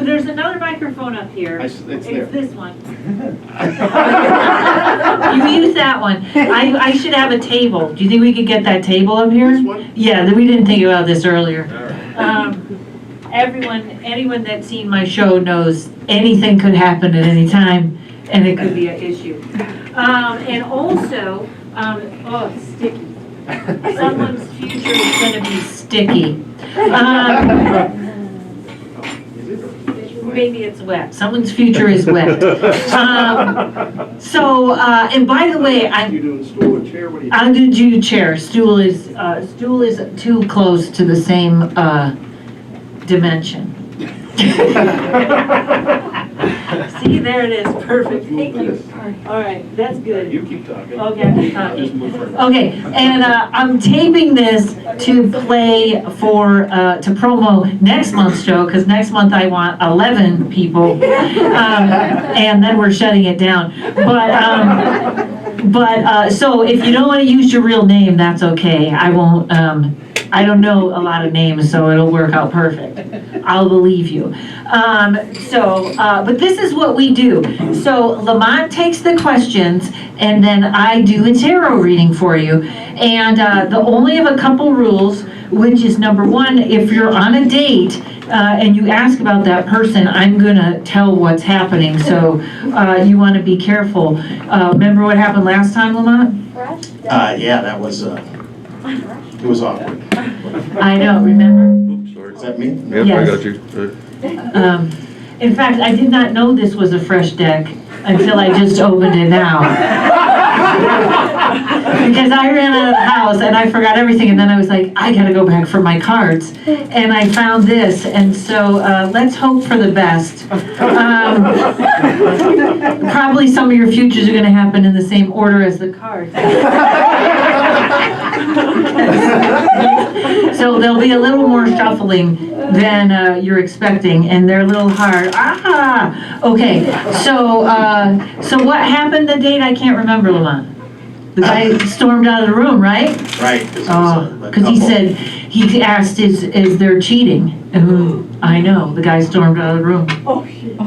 there's another microphone up here. It's there. It's this one. You use that one. I should have a table. Do you think we could get that table up here? This one? Yeah, we didn't think about this earlier. All right. Anyone that's seen my show knows anything could happen at any time, and it could be an issue. And also, oh, it's sticky. Someone's future is going to be sticky. Maybe it's wet. Someone's future is wet. And by the way, You doing stool or chair? What do you I'm going to do chair. Stool is too close to the same dimension. See, there it is. Perfect. Thank you. All right, that's good. You keep talking. Okay, I keep talking. Just move further. Okay, and I'm taping this to play to promo next month's show, because next month I want 11 people, and then we're shutting it down. But so if you don't want to use your real name, that's okay. I won't. I don't know a lot of names, so it'll work out perfect. I'll believe you. But this is what we do. So Lamont takes the questions, and then I do a tarot reading for you. And the only have a couple rules, which is number one, if you're on a date and you ask about that person, I'm gonna tell what's happening. So you want to be careful. Remember what happened last time, Lamont? Yeah, that was, it was awkward. I know. Remember? Oops, sorry. Is that me? Yep, Yes. I got you. In fact, I did not know this was a fresh deck until I just opened it now. Because I ran out of the house and I forgot everything, and then I was like, I gotta go back for my cards. And I found this, and so let's hope for the best. Probably some of your futures are gonna happen in the same order as the cards. So there'll be a little more shuffling than you're expecting, and they're a little hard. Okay. So what happened the date? I can't remember, Lamont. The guy stormed out of the room, right? Right. Because he said, he asked, is there cheating? And I know, the guy stormed out of the room. Oh, shit.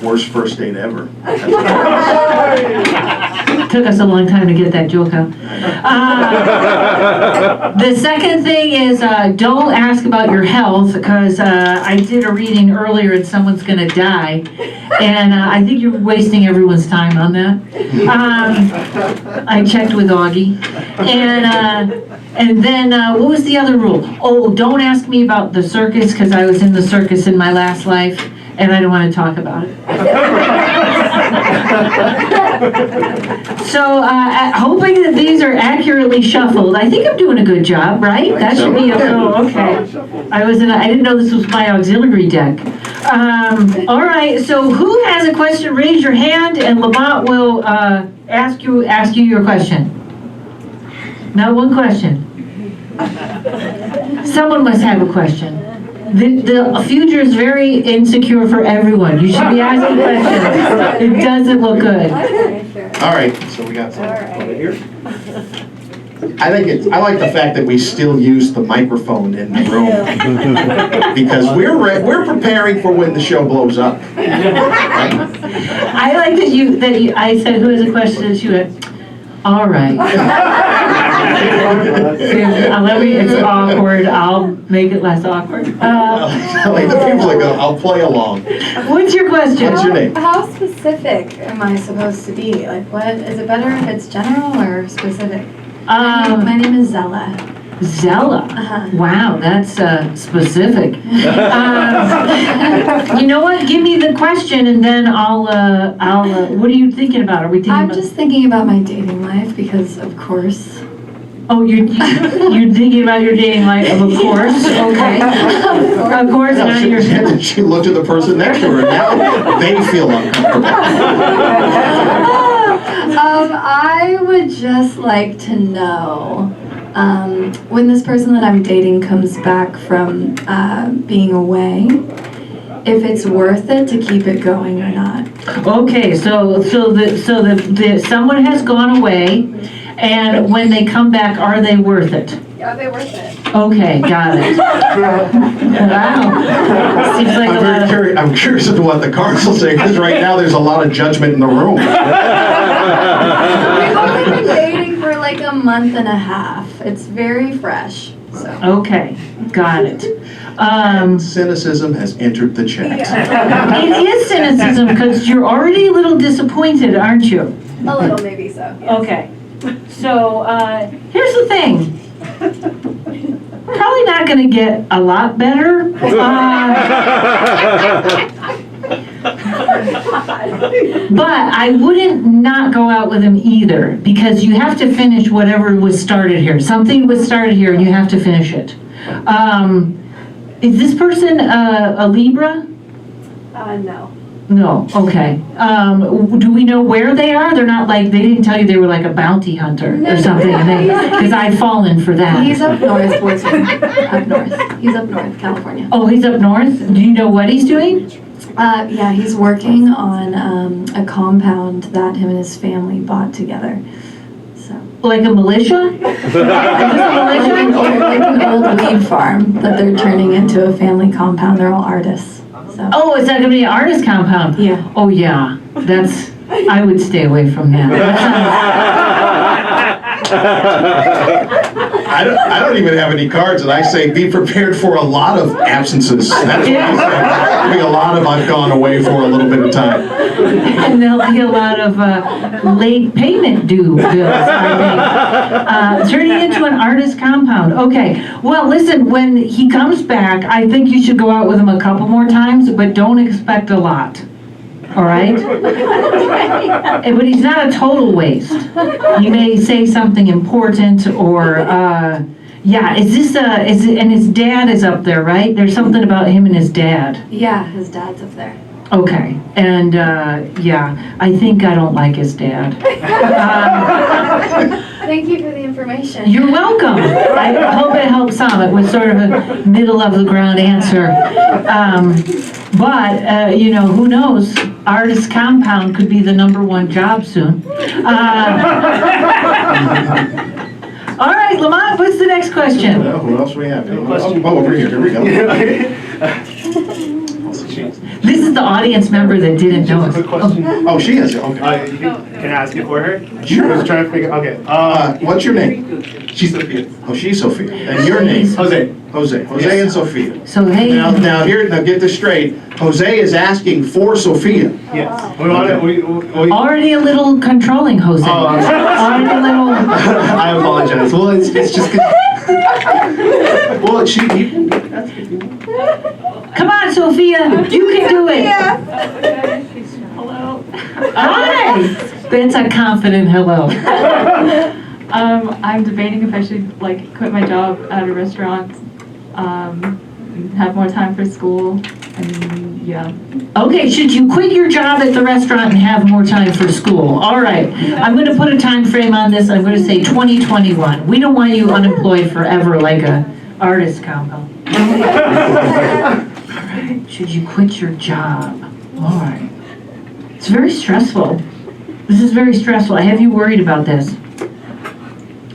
Worst first date ever. Took us a long time to get that joke out. The second thing is don't ask about your health, because I did a reading earlier and someone's going to die. And I think you're wasting everyone's time on that. I checked with Augie. And then what was the other rule? Oh, don't ask me about the circus, because I was in the circus in my last life and I don't want to talk about it. So, hoping that these are accurately shuffled. I think I'm doing a good job, right? That should be okay. I didn't know this was my auxiliary deck. All right, so who has a question? Raise your hand and Lamont will ask you your question. Not one question. Someone must have a question. The future is very insecure for everyone. You should be asking questions. It doesn't look good. All right, so we got some over here. I like the fact that we still use the microphone in the room because we're preparing for when the show blows up. Right? I like that you. I said, "Who has a question?" And she went, "All right." It's awkward. I'll make it less awkward. Like the people that go, I'll play along. What's your question? What's your name? How specific am I supposed to be? Like, what is it better if it's general or specific? My name is Zella. Zella. Wow, that's specific. You know what? Give me the question, and then I'll. What are you thinking about? Are we thinking? I'm just thinking about my dating life because, of course. Oh, you're thinking about your dating life, of course. Okay. Of course. No, Now you're. she looked at the person next to her, and now they feel uncomfortable. I would just like to know. When this person that I'm dating comes back from being away, if it's worth it to keep it going or not. Okay, so someone has gone away, and when they come back, are they worth it? Yeah, they worth it. Okay, got it. Wow. Seems like a lot of... I'm curious as to what the cards will say, because right now there's a lot of judgment in the room. We've only been dating for like a month and a half. It's very fresh, so. Okay, got it. Cynicism has entered the chat. It is cynicism because you're already a little disappointed, aren't you? A little, maybe so. Yes. Okay. So here's the thing. Probably not going to get a lot better. But I wouldn't not go out with him either, because you have to finish whatever was started here. Something was started here and you have to finish it. Is this person a Libra? No. No, okay. Do we know where they are? They're not like, they didn't tell you they were like a bounty hunter or something, because I've fallen for that. He's up north, boyfriend. Up north. He's up north, California. Oh, he's up north? Do you know what he's doing? Yeah, he's working on a compound that him and his family bought together. So. Like a militia? Is this a militia? Like an old weed farm that they're turning into a family compound. They're all artists. So. Oh, is that gonna be an artist compound? Yeah. Oh, yeah, that's, I would stay away from that. I don't even have any cards, and I say be prepared for a lot of absences. That's what I say. There'll be a lot of I've gone away for a little bit of time. And there'll be a lot of late payment due bills, I think. Turning into an artist compound. Okay, well, listen, when he comes back, I think you should go out with him a couple more times, but don't expect a lot. All right? But he's not a total waste. He may say something important or, yeah, is it, and his dad is up there, right? There's something about him and his dad. Yeah, his dad's up there. Okay, and, yeah, I think I don't like his dad. Thank you for the information. You're welcome. I hope it helps some. It was sort of a middle of the ground answer. But, you know, who knows? Artist compound could be the #1 job soon. All right, Lamont, what's the next question? Well, who else do we have? Oh, over here. Here we go. This is the audience member that didn't know us. Quick question. Oh, she is. Okay. Can I ask it for her? Sure. I was trying to figure. Okay. What's your name? She's Sophia. Oh, she's Sophia. And your name? Jose. Jose. Jose Yes. and Sophia. So, hey. Now get this straight. Jose is asking for Sophia. Yes. We want it. We Already a little controlling, Jose. Oh, I'm sorry. Already a little... I apologize. Well, it's just. Well, she. That's good. Come on, Sophia. You can do it. Hello. Hi. That's a confident hello. I'm debating if I should like quit my job at a restaurant, have more time for school, and yeah. Okay, should you quit your job at the restaurant and have more time for school? All right, I'm going to put a time frame on this. I'm going to say 2021. We don't want you unemployed forever like a artist combo. All right, should you quit your job? All right. It's very stressful. This is very stressful. I have you worried about this.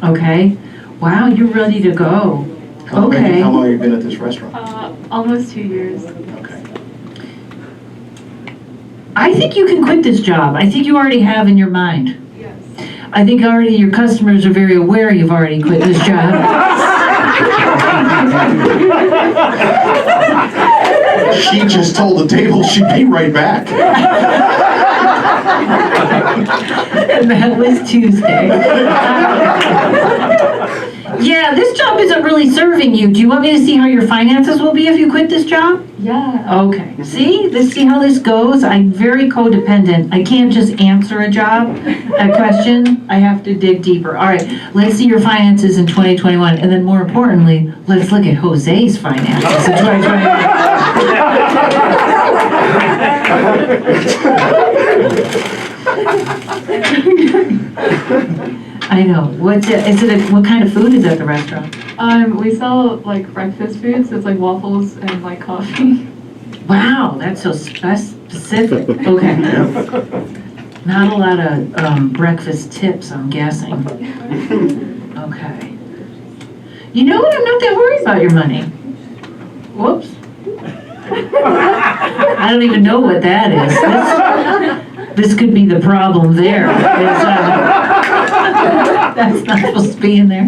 Okay. Wow, you're ready to go. Okay. How long have you been at this restaurant? Almost 2 years. Okay. I think you can quit this job. I think you already have in your mind. Yes. I think already your customers are very aware you've already quit this job. She just told the table she'd be right back. And that was Tuesday. Yeah, this job isn't really serving you. Do you want me to see how your finances will be if you quit this job? Yeah. Okay. See? Let's see how this goes. I'm very codependent. I can't just answer a question. I have to dig deeper. All right. Let's see your finances in 2021. And then more importantly, let's look at Jose's finances in 2021. I know. What kind of food is at the restaurant? We sell like breakfast foods. So it's like waffles and like coffee. Wow, that's so specific. Okay. Not a lot of breakfast tips, I'm guessing. Okay. You know what? I'm not that worried about your money. Whoops. I don't even know what that is. This could be the problem there. That's not supposed to be in there.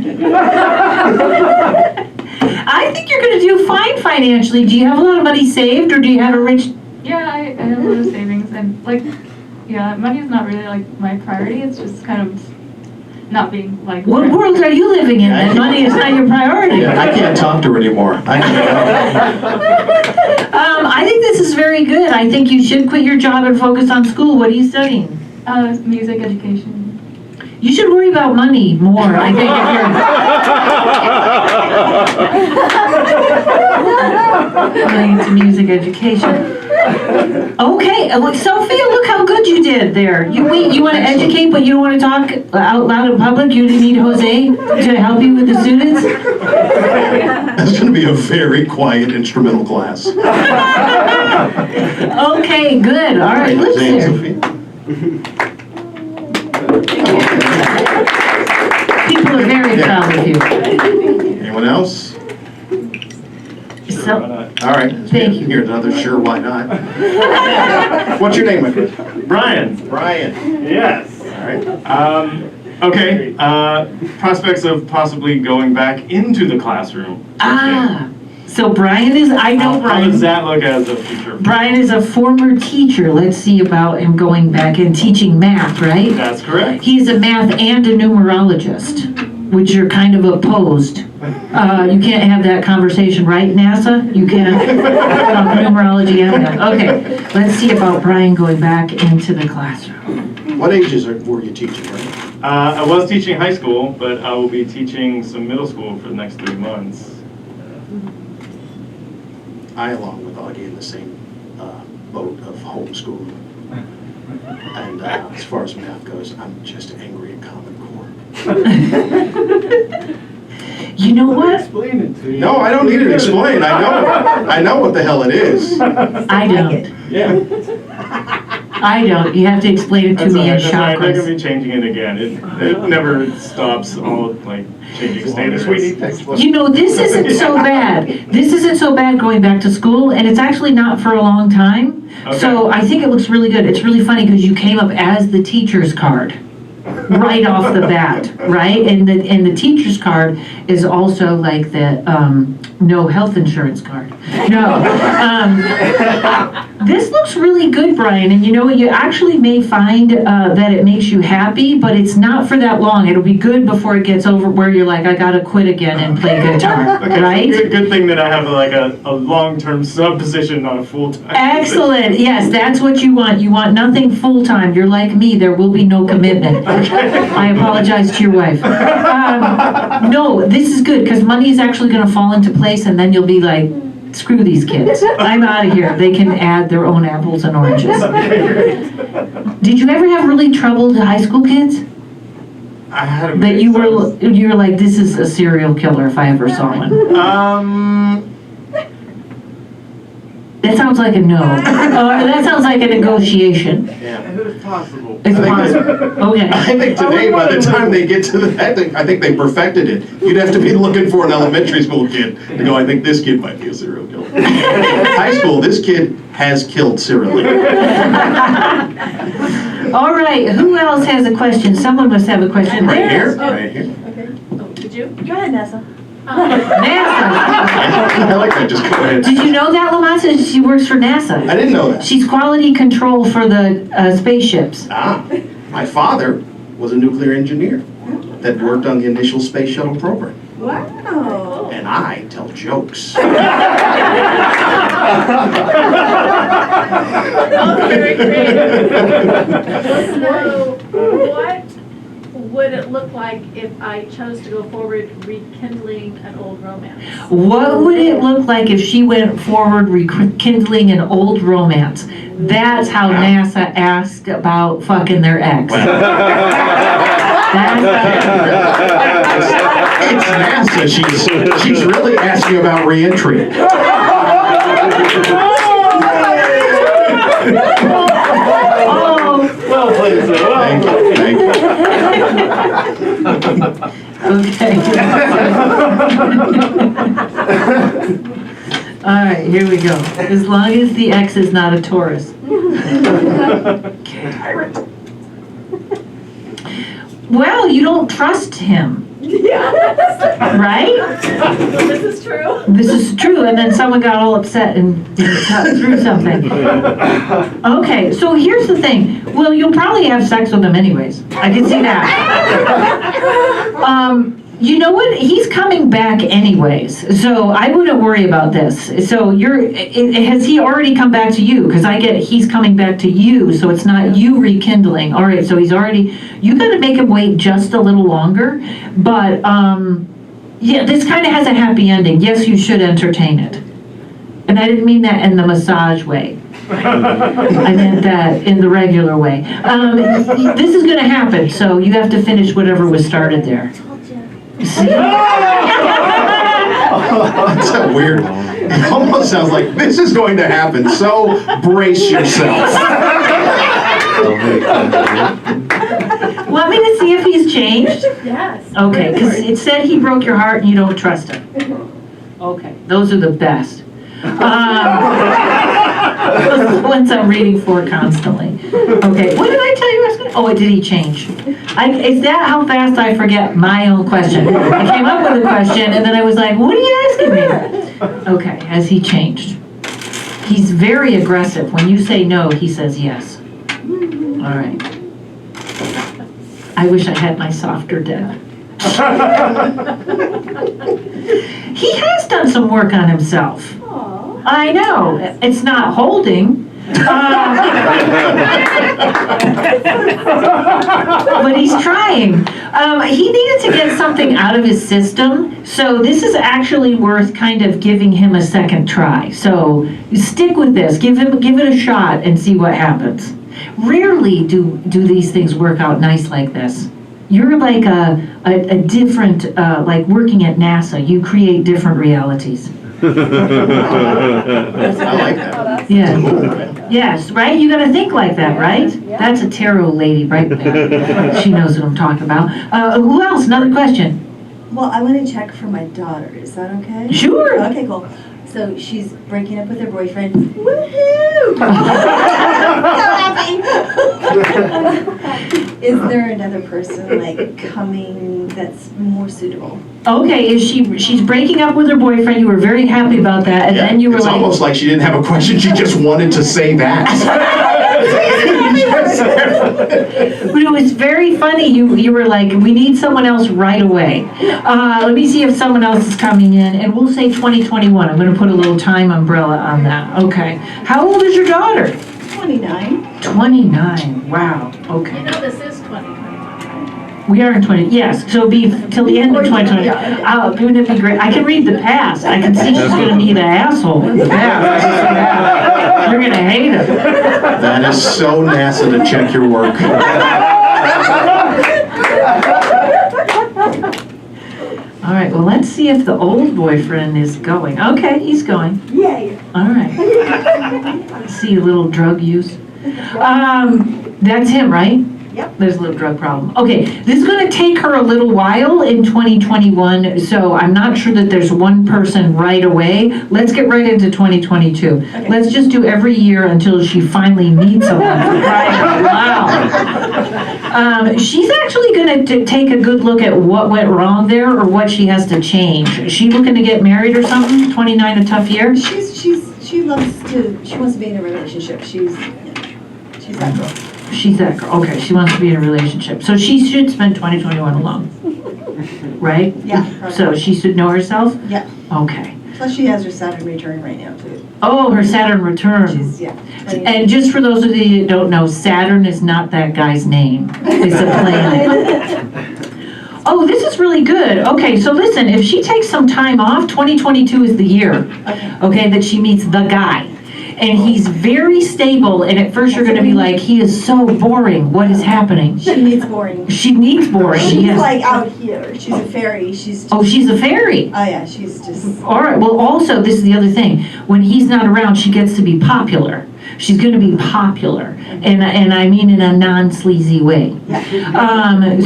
I think you're going to do fine financially. Do you have a lot of money saved, or do you have a rich... Yeah, I have a lot of savings, and like, yeah, money is not really like my priority. It's just kind of not being like. What world are you living in that money is not your priority? Yeah, I can't talk to her anymore. I think this is very good. I think you should quit your job and focus on school. What are you studying? Music education. You should worry about money more, I think, if you're going into music education. Okay, Sophia, look how good you did there. You want to educate, but you don't want to talk out loud in public? You need Jose to help you with the students? That's going to be a very quiet instrumental class. Okay, good. All right, let's Jose and hear. Sophia. People are very proud of you. Anyone else? So, All right. Thank you. Here's another sure, why not? What's your name, my friend? Brian. Brian. Yes. All right. Okay. Prospects of possibly going back into the classroom. So Brian is, I know How Brian. does that look as a future? Brian is a former teacher. Let's see about him going back and teaching math, right? That's correct. He's a math and a numerologist, which are kind of opposed. You can't have that conversation, right, NASA? You can't talk numerology and math. Okay, let's see about Brian going back into the classroom. What ages were you teaching, Brian? I was teaching high school, but I will be teaching some middle school for the next 3 months. I, along with Augie, in the same boat of homeschooling. And as far as math goes, I'm just angry at Common Core. You know what? Explain it to you. No, I don't need it explained. I know what the hell it is. I don't. Yeah. I don't. You have to explain it to me in They're going to chakras. be changing it again. It never stops all like changing status. You know, this isn't so bad. This isn't so bad going back to school, and it's actually not for a long time. Okay. So I think it looks really good. It's really funny because you came up as the teacher's card right off the bat, right? And the teacher's card is also like the no health insurance card. No. This looks really good, Brian. And you know what? You actually may find that it makes you happy, but it's not for that long. It'll be good before it gets over where you're like, I gotta quit again and play guitar, Okay, right? so good thing that I have like a long-term sub position, not a full-time. Excellent. Yes, that's what you want. You want nothing full-time. You're like me. There will be no commitment. I apologize to your wife. No, this is good because money is actually going to fall into place, and then you'll be like, screw these kids. I'm out of here. They can add their own apples and oranges. Did you ever have really troubled high school kids? I had a That you were like, this is a serial killer if I ever saw one. That sounds like a no. That sounds like a negotiation. Yeah. It's possible. It's I think possible. Okay. I think today, by the time they get to that, I think they perfected it. You'd have to be looking for an elementary school kid to go, I think this kid might be a serial killer. High school, this kid has killed serially. All right, who else has a question? Someone must have a question. Right There. here, right here. Okay. Oh, did you? Go ahead, Nessa. NASA. I like that, just go ahead. Did you know that, Lamasa? She works for NASA. I didn't know that. She's quality control for the spaceships. My father was a nuclear engineer that worked on the initial space shuttle program. Wow. And I tell jokes. Oh, very creative. So, what would it look like if I chose to go forward rekindling an old romance? What would it look like if she went forward rekindling an old romance? That's how NASA asked about fucking their ex. It's NASA. She's really asking about reentry. Well played, sir. Thank you. Thank you. Okay. All right, here we go. As long as the X is not a Taurus. Well, you don't trust him, right? This is true. This is true, and then someone got all upset and cut through something. Okay, so here's the thing. Well, you'll probably have sex with him anyways. I can see that. You know what? He's coming back anyways, so I wouldn't worry about this. So has he already come back to you? Because I get he's coming back to you, so it's not you rekindling. All right, so he's already, you gotta make him wait just a little longer, but, yeah, this kind of has a happy ending. Yes, you should entertain it. And I didn't mean that in the massage way. I meant that in the regular way. This is gonna happen, so you have to finish whatever was started there. See? That's a weird, it almost sounds like this is going to happen, so brace yourself. Want me to see if he's changed? Yes. Okay, because it said he broke your heart and you don't trust him. Okay, those are the best. Those are the ones I'm reading for constantly. Okay, what did I tell you I was gonna, oh, did he change? Is that how fast I forget my own question? I came up with a question and then I was like, what are you asking me? Okay, has he changed? He's very aggressive. When you say no, he says yes. All right. I wish I had my softer dad. He has done some work on himself. I know, it's not holding. But he's trying. He needed to get something out of his system, so this is actually worth kind of giving him a second try. So stick with this, give it a shot and see what happens. Rarely do these things work out nice like this. You're like a different, like working at NASA, you create different realities. I like that. Yeah. Yes, right? You gotta think like that, right? That's a tarot lady right there. She knows what I'm talking about. Who else? Another question? Well, I want to check for my daughter. Is that okay? Sure. Okay, cool. So she's breaking up with her boyfriend. Woohoo! So happy! Is there another person like coming that's more suitable? Okay, she's breaking up with her boyfriend, you were very happy about that, and then you were It's like... almost like she didn't have a question, she just wanted to say that. But it was very funny, you were like, we need someone else right away. Let me see if someone else is coming in, and we'll say 2021, I'm gonna put a little time umbrella on that, okay. How old is your daughter? 29. 29, wow, okay. You know this is 2021, right? We are in 20, yes, so it'll be till the end of 2020. Wouldn't it be great? I can read the past. I can see she's gonna be the asshole in the past. You're gonna hate him. That is so NASA to check your work. All right, well, let's see if the old boyfriend is going. Okay, he's going. Yay! All right. See a little drug use. That's him, right? Yep. There's a little drug problem. Okay, this is gonna take her a little while in 2021, so I'm not sure that there's one person right away. Let's get right into 2022. Okay. Let's just do every year until she finally meets someone. Right, wow. She's actually gonna take a good look at what went wrong there or what she has to change. Is she looking to get married or something? 29, a tough year? She wants to be in a relationship. She's that girl. She's that girl. Okay, she wants to be in a relationship. So she should spend 2021 alone, right? Yeah. So she should know herself? Yeah. Okay. Plus she has her Saturn return right now too. Oh, her Saturn return. She's, yeah. And just for those of you that don't know, Saturn is not that guy's name. It's a planet. Oh, this is really good. Okay, so listen, if she takes some time off, 2022 is the year, okay, that she meets the guy. and he's very stable, and at first you're gonna be like, he is so boring, what is happening? She needs boring. She needs boring, She's yes. like out here. She's a fairy. She's just, Oh, she's a fairy. oh yeah, she's just. All right, well, also, this is the other thing, when he's not around, she gets to be popular. She's gonna be popular, and I mean in a non-sleazy way.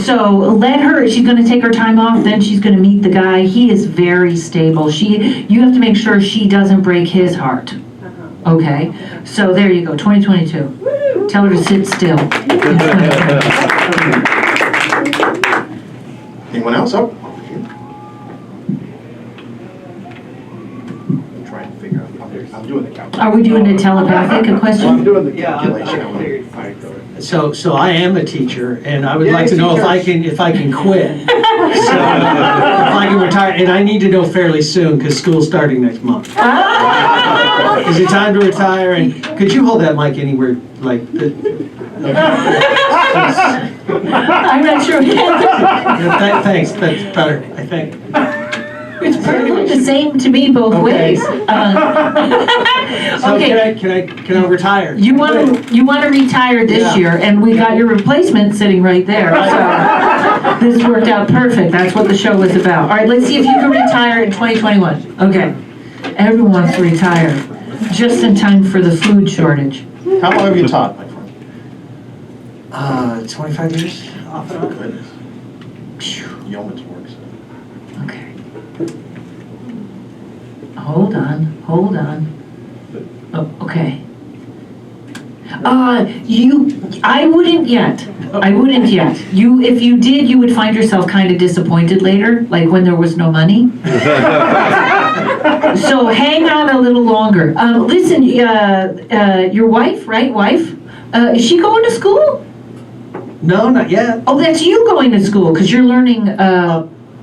So let her, she's gonna take her time off, then she's gonna meet the guy. He is very stable. You have to make sure she doesn't break his heart. Okay, so there you go, 2022. Tell her to sit still. Anyone else? Oh, over here. Trying to figure out. I'm doing the calculation. Are we doing a telepathic, a I'm question? doing the Yeah, calculation. So I am a teacher, and I would like to know if I can quit. So, if I can retire, and I need to know fairly soon, because school's starting next month. Is it time to retire? And could you hold that mic anywhere, like, I'm not sure. thanks, that's better, I think. It's probably the same to me both Okay. ways. So Okay. can I retire? You want to retire this Yeah. year, and we got your replacement sitting right there. So this worked out perfect. That's what the show was about. All right, let's see if you can retire in 2021. Okay. Everyone wants to retire, just in time for the food shortage. How long have you taught, my friend? 25 years off and on. Goodness. Yeoman's works. Okay. Hold on. Oh, okay. I wouldn't yet. If you did, you would find yourself kind of disappointed later, like when there was no money. So hang on a little longer. Listen, your wife, right? Is she going to school? No, not yet. Oh, that's you going to school, because you're learning,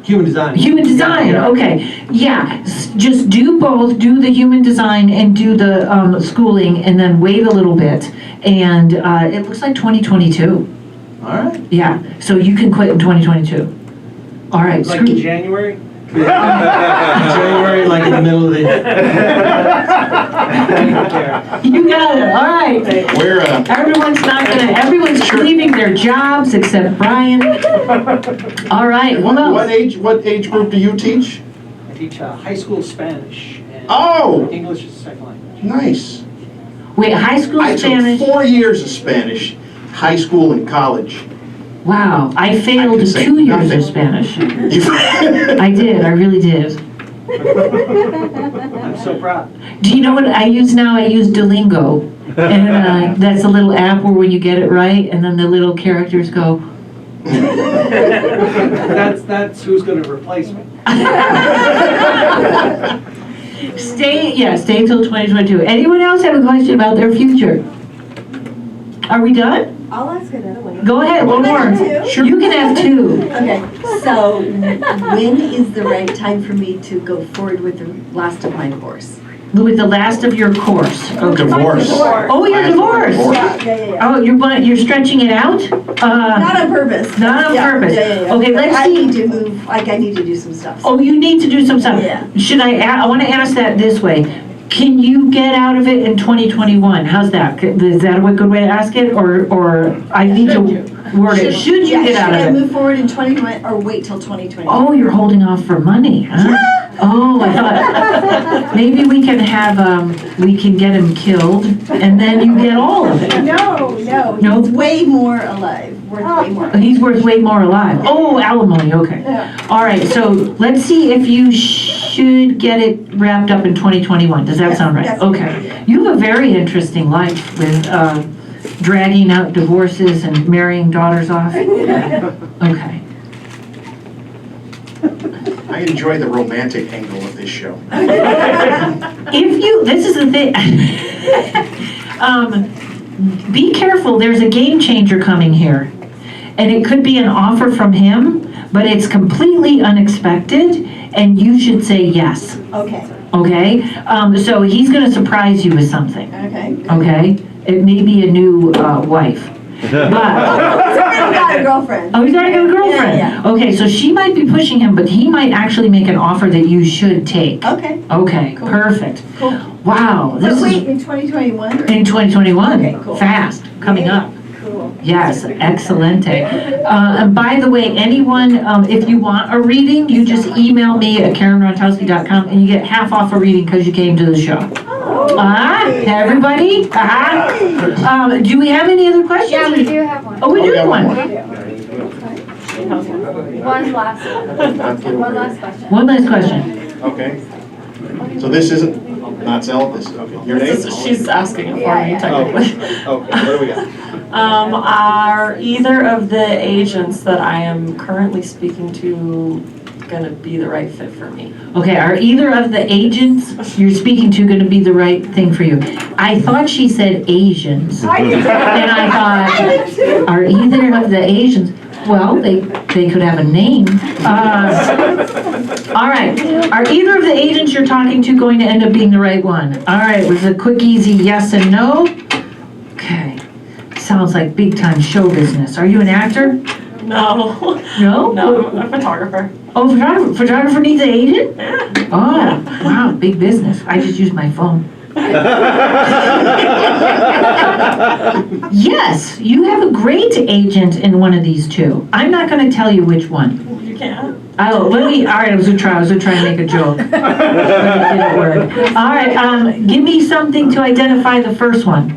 Human design. human design, Yeah. okay. Yeah, just do both, do the human design and do the schooling, and then wait a little bit. And it looks like 2022. All right. Yeah, so you can quit in 2022. All right, Like in screw. January? January, like in the middle of the. You got it, all right. Where, Everyone's leaving their jobs except Brian. All right, what what else? age group do you teach? I teach high school Spanish and Oh, English is a second language. nice. Wait, high school I Spanish? took 4 years of Spanish, high school and college. Wow, I failed can say 2 years nothing. of Spanish. You- I did, I really did. I'm so proud. Do you know what I use now? I use Duolingo. And that's a little app where when you get it right, and then the little characters go. That's who's gonna replace me. Stay till 2022. Anyone else have a question about their future? Are we done? I'll ask another one. Go ahead, one more. Two? You can have 2. Okay, so when is the right time for me to go forward with the last of my course? With the last of your course. Okay. Divorce. Oh, you're divorced. Yeah. Oh, you're stretching it out? Not on purpose. Not on purpose. Yeah. Okay, let's I see. need to move, like I need to do some stuff. Oh, you need to do some stuff. Yeah. I want to ask that this way. Can you get out of it in 2021? How's that? Is that a good way to ask it? Or I need to word it. Should you get out Should I of it? move forward in 2020 or wait till 2020? Oh, you're holding off for money, huh? Oh, I thought, maybe we can have, we can get him killed, and then you get all of it. No. No? He's way more alive, worth way more. He's worth way more alive. Oh, alimony, okay. Yeah. All right, so let's see if you should get it wrapped up in 2021. Does that sound right? Yes, Okay. You have a very interesting life with dragging out divorces and marrying daughters off. Okay. I enjoy the romantic angle of this show. This is the thing. Be careful, there's a game changer coming here. And it could be an offer from him, but it's completely unexpected, and you should say yes, Okay, okay? So he's gonna surprise you with something, okay. okay? It may be a new wife, but, got a girlfriend. Oh, he's already got a girlfriend? Yeah, Okay, so she might be pushing him, but he might actually make an offer that you should take. Okay. Okay, Cool. perfect. Cool. Wow, this But wait, is in 2021? in 2021. Okay, cool. Fast, coming up. Cool. Yes, excelente. And by the way, anyone, if you want a reading, you just email me at KarenRontowski.com and you get half off a reading because you came to the show. Everybody? Do we have any other questions? Yeah, we do have one. Oh, we do have one. One last question. One last question. Okay. So this isn't, not sell this, okay. Your name? She's asking it for me technically. Okay, what do we got? Are either of the agents that I am currently speaking to gonna be the right fit for me? Okay, are either of the agents you're speaking to going to be the right thing for you? I thought she said Asians. And I thought, are either of the Asians? Well, they could have a name. All right, are either of the agents you're talking to going to end up being the right one? All right, was it a quick, easy yes and no? Okay, sounds like big time show business. Are you an actor? No. No? No, I'm a photographer. Oh, photographer needs an agent? Yeah. Oh, wow, big business. I just use my phone. Yes, you have a great agent in one of these two. I'm not going to tell you which one. You can't. Oh, all right, I was gonna try and make a joke. But it didn't work. All right, give me something to identify the first one.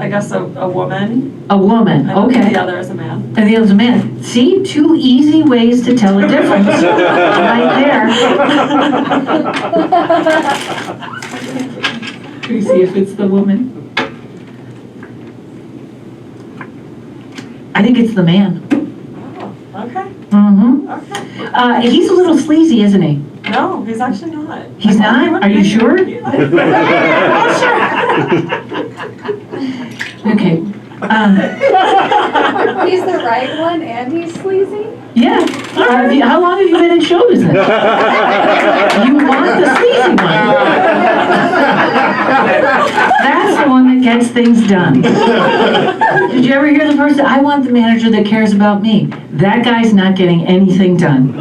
I guess a woman. A woman, And okay. the other is a man. And the other's a man. See, 2 easy ways to tell a difference. Right there. Let me see if it's the woman. I think it's the man. Oh, okay. Mm-hmm. Okay. He's a little sleazy, isn't he? No, he's actually not. He's not? Are you sure? Okay. He's the right one and he's sleazy? Yeah. How long have you been in show business? You want the sleazy one. That's the one that gets things done. Did you ever hear the person, I want the manager that cares about me? That guy's not getting anything done.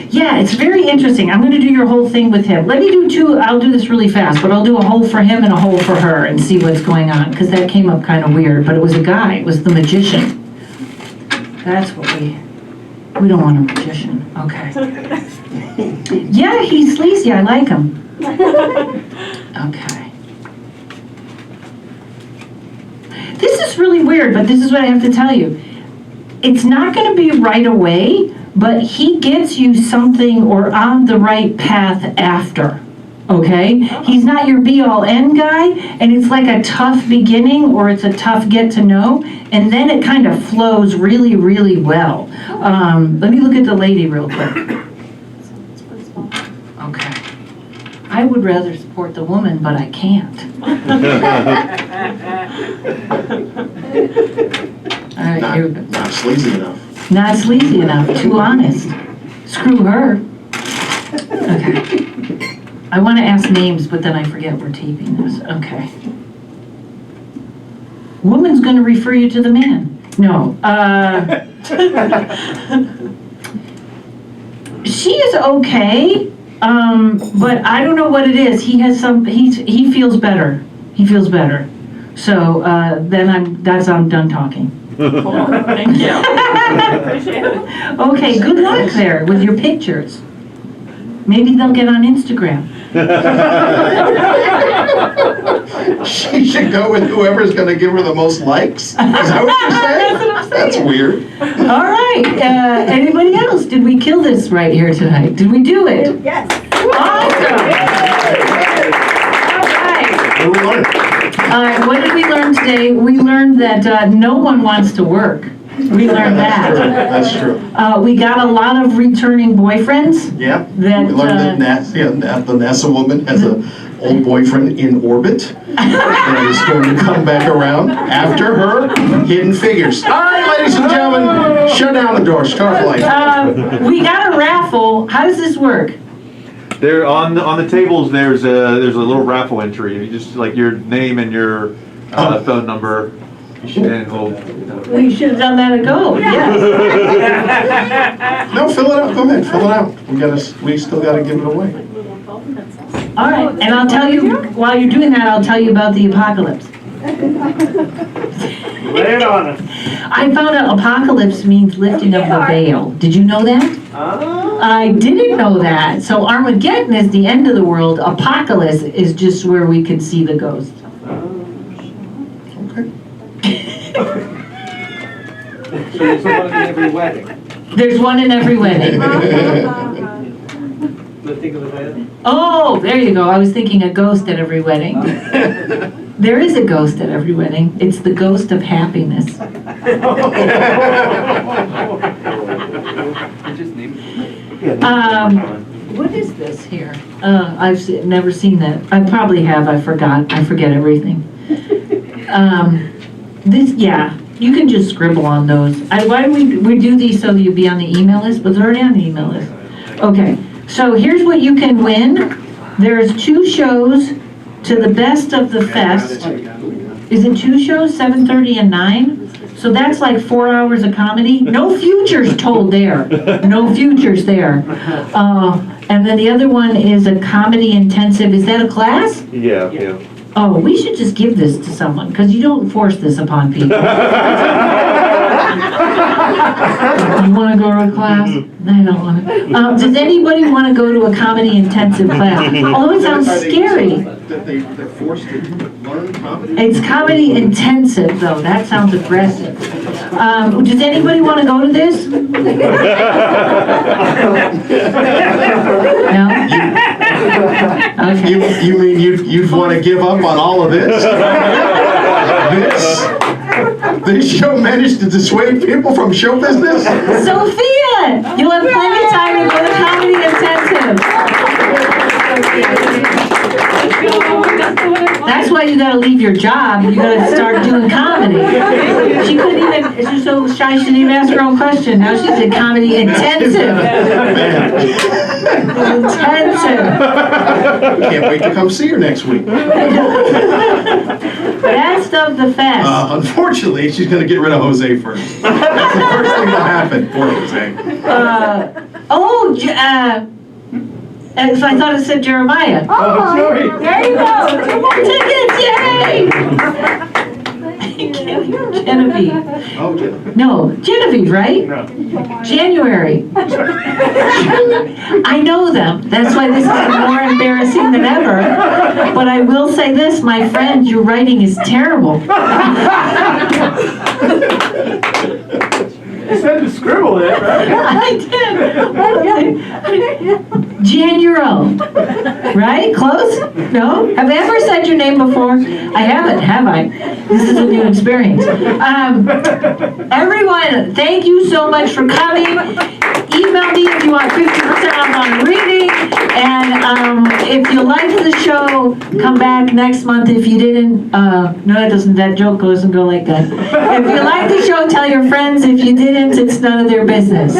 Yeah, it's very interesting. I'm going to do your whole thing with him. Let me do 2. I'll do this really fast, but I'll do a hole for him and a hole for her and see what's going on, because that came up kind of weird, but it was a guy. It was the magician. That's what we don't want a magician. Okay. Yeah, he's sleazy. I like him. Okay. This is really weird, but this is what I have to tell you. It's not going to be right away, but he gets you something or on the right path after, okay? He's not your be-all end guy, and it's like a tough beginning or it's a tough get to know, and then it kind of flows really, really well. Let me look at the lady real quick. Okay. I would rather support the woman, but I can't. All right, here we go. Not sleazy enough. Not sleazy enough, too honest. Screw her. Okay. I want to ask names, but then I forget we're taping this. Okay. Woman's going to refer you to the man. No. She is okay, but I don't know what it is. He has he feels better. He feels better. So then I'm done talking. Cool. Thank you. Appreciate it. Okay, good luck there with your pictures. Maybe they'll get on Instagram. She should go with whoever's gonna give her the most likes? Is that what you're saying? That's weird. All right, anybody else? Did we kill this right here tonight? Did we do it? Yes. Awesome. All right. What did we learn? What did we learn today? We learned that no one wants to work. We learned that. That's true. We got a lot of returning boyfriends. Yeah. That, We learned that the NASA woman has an old boyfriend in orbit and is going to come back around after her Hidden Figures. All right, ladies and gentlemen, shut down the doors. Turn off the lights. We got a raffle. How does this work? There on the tables. There's a little raffle entry. You just like your name and your phone number, and we'll. We should have done that ago, yes. No, fill it out, go ahead, fill it out. We still gotta give it away. All right, and I'll tell you, while you're doing that, I'll tell you about the apocalypse. Lay it on us. I found out apocalypse means lifting of the veil. Did you know that? I didn't know that. So Armageddon is the end of the world. Apocalypse is just where we could see the ghost. Okay. So there's one in every wedding. There's one in every wedding. Lifting of the veil. Oh, there you go. I was thinking a ghost at every wedding. There is a ghost at every wedding. It's the ghost of happiness. What is this here? Never seen that. I probably have. I forgot. I forget everything. Yeah, you can just scribble on those. Why do we do these so you'll be on the email list? Was it already on the email list? Okay, so here's what you can win. There's 2 shows to the best of the fest. Is it 2 shows, 7:30 and 9? So that's like 4 hours of comedy. No futures told there. No futures there. And then the other one is a comedy intensive. Is that a class? Yeah. Oh, we should just give this to someone, because you don't force this upon people. You want to go to a class? I don't want to. Does anybody want to go to a comedy intensive class? Although it sounds scary. They're forced to learn comedy? It's comedy intensive, though. That sounds aggressive. Does anybody want to go to this? No? Okay. You mean you'd want to give up on all of this? This show managed to dissuade people from show business? Sophia! You'll have plenty of time to go to comedy intensive. That's why you gotta leave your job. You gotta start doing comedy. She couldn't even, she's so shy she didn't even ask her own question. Now she's in comedy intensive. Intensive. Can't wait to come see her next week. Best of the fest. Unfortunately, she's gonna get rid of Jose first. That's the first thing to happen. Poor Jose. So I thought it said Jeremiah. Oh, there you go. 2 more tickets, yay! Genevieve. Oh, Genevieve. No, Genevieve, right? No. January. I know them. That's why this is more embarrassing than ever. But I will say this, my friend, your writing is terrible. You said to scribble it, right? I did. January. Right? Close? No? Have I ever said your name before? I haven't, have I? This is a new experience. Everyone, thank you so much for coming. Email me if you want 50% off on reading. And if you liked the show, come back next month. If you didn't, no, that joke doesn't go like that. If you liked the show, tell your friends. If you didn't, it's none of their business.